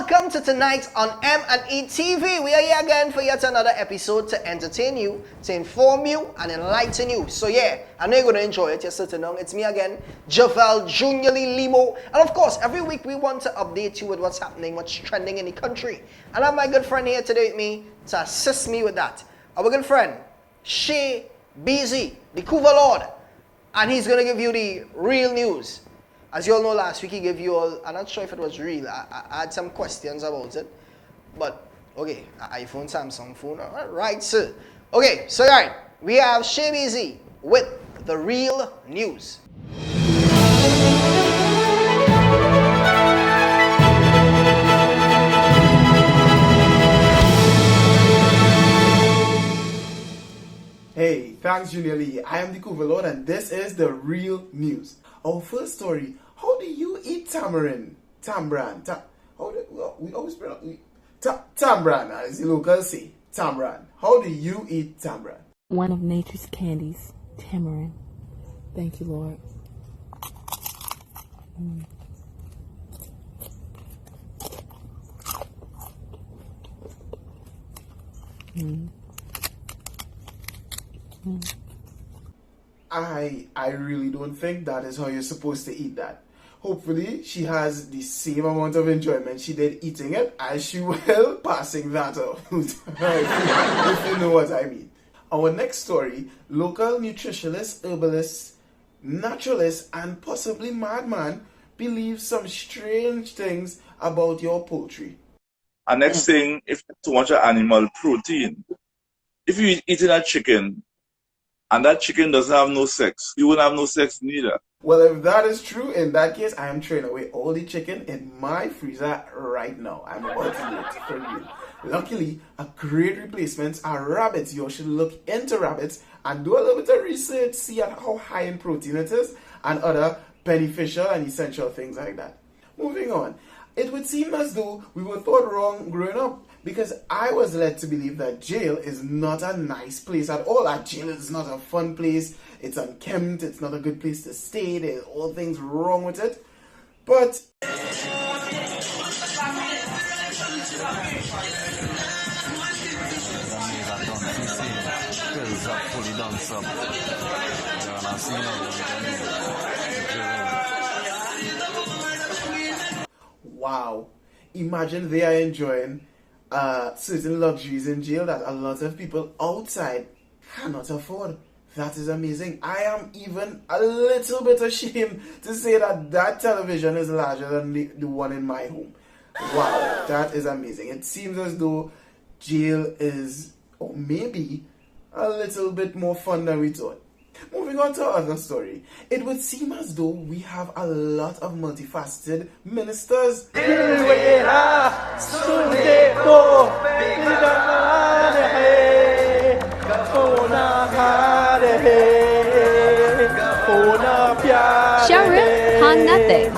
welcome to tonight on M&ETV. We are here again for yet another episode to entertain you, to inform you, and enlighten you. So yeah, I know you're going to enjoy it. You're sitting down. It's me again, Javel Junior Lee Limo. And of course, every week we want to update you with what's happening, what's trending in the country. And I have my good friend here today with me to assist me with that. Our good friend, Shay BZ, the Cougar Lord. And he's going to give you the real news. As you all know, last week he gave you all, I'm not sure if it was real, I had some questions about it. But, okay, iPhone, Samsung phone, all right, sir. Okay, so all right, we have Shay BZ with the real news. Hey, thanks Junior Lee. I am the Cougar Lord and this is the real news. Our first story, how do you eat tamarind? Tambran. We always pronounce Tambran, as the locals say. Tamarind. How do you eat tamarind? One of nature's candies, tamarind. Thank you, Lord. I really don't think that is how you're supposed to eat that. Hopefully, she has the same amount of enjoyment she did eating it as she will passing that out. If you know what I mean. Our next story, local nutritionist, herbalist, naturalist, and possibly madman believe some strange things about your poultry. And next thing, if too much of animal protein, if you eating a chicken, and that chicken doesn't have no sex, you won't have no sex neither. Well, if that is true, in that case, I am throwing away all the chicken in my freezer right now. I'm about to do it for you. Luckily, a great replacement are rabbits. You should look into rabbits and do a little bit of research, see how high in protein it is, and other beneficial and essential things like that. Moving on, it would seem as though we were thought wrong growing up, because I was led to believe that jail is not a nice place at all. That jail is not a fun place. It's unkempt. It's not a good place to stay. There's all things wrong with it. But wow, imagine they are enjoying certain luxuries in jail that a lot of people outside cannot afford. That is amazing. I am even a little bit ashamed to say that television is larger than the one in my home. Wow, that is amazing. It seems as though jail is, or maybe, a little bit more fun than we thought. Moving on to our other story, it would seem as though we have a lot of multifaceted ministers. Sharon Hanate.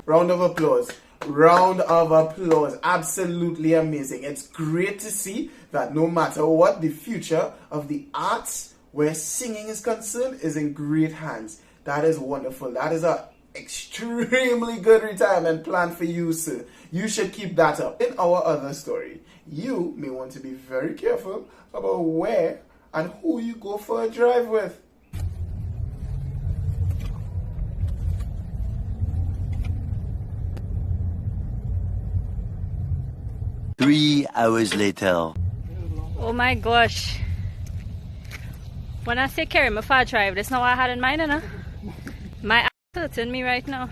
Round of applause. Round of applause. Absolutely amazing. It's great to see that no matter what, the future of the arts where singing is concerned is in great hands. That is wonderful. That is a extremely good retirement plan for you, sir. You should keep that up. In our other story, you may want to be very careful about where and who you go for a drive with. Three hours later. Oh my gosh. When I say carry my far drive, that's not what I had in mind, no? My ass hurting me right now.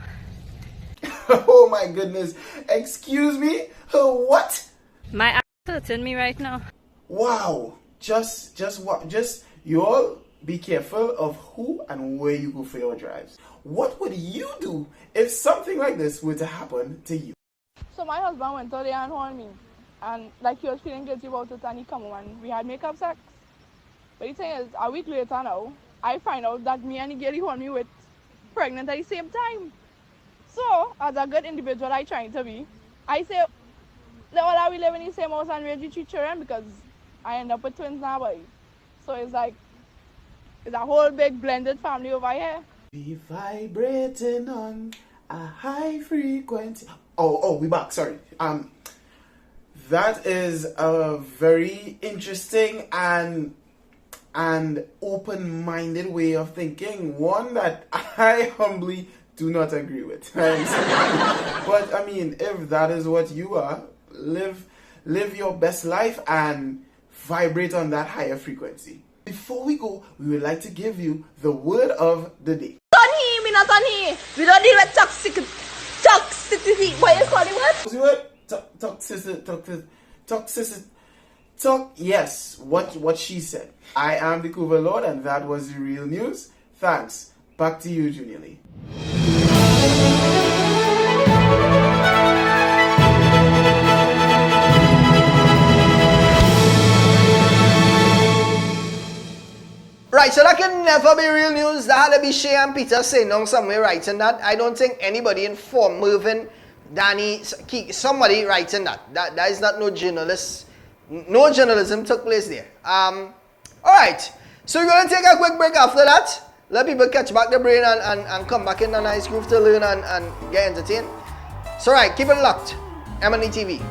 Oh my goodness. Excuse me? What? My ass hurting me right now. Wow. Just you all be careful of who and where you go for your drives. What would you do if something like this were to happen to you? So my husband went out there and warned me. And like he was feeling guilty about it and he come home and we had makeup sex. But the thing is, a week later now, I find out that me and the girl he warned me with pregnant at the same time. So, as a good individual I trying to be, I say, well, we live in the same house and raise the 3 children because I end up with twins now, boy. So it's like, It's a whole big blended family over here. Be vibrating on a high frequency. Oh, we back. Sorry. That is a very interesting and open-minded way of thinking. One that I humbly do not agree with. But I mean, if that is what you are, live your best life and vibrate on that higher frequency. Before we go, we would like to give you the word of the day. Tony, me not Tony. We don't deal with toxicity. What you call it? What? What's the word? Toxicity. Yes, what she said. I am the Cuba Lord, and that was the real news. Thanks. Back to you, Junior Lee. Right, so that can never be real news. That had to be Shay and Peter saying on somewhere writing that. I don't think anybody informed Mervyn, Danny, somebody writing that. That is not no journalist. No journalism took place there. Alright, so we're going to take a quick break after that. Let people catch back their brain and come back in a nice groove to learn and get entertained. So right, keep it locked. M&ETV.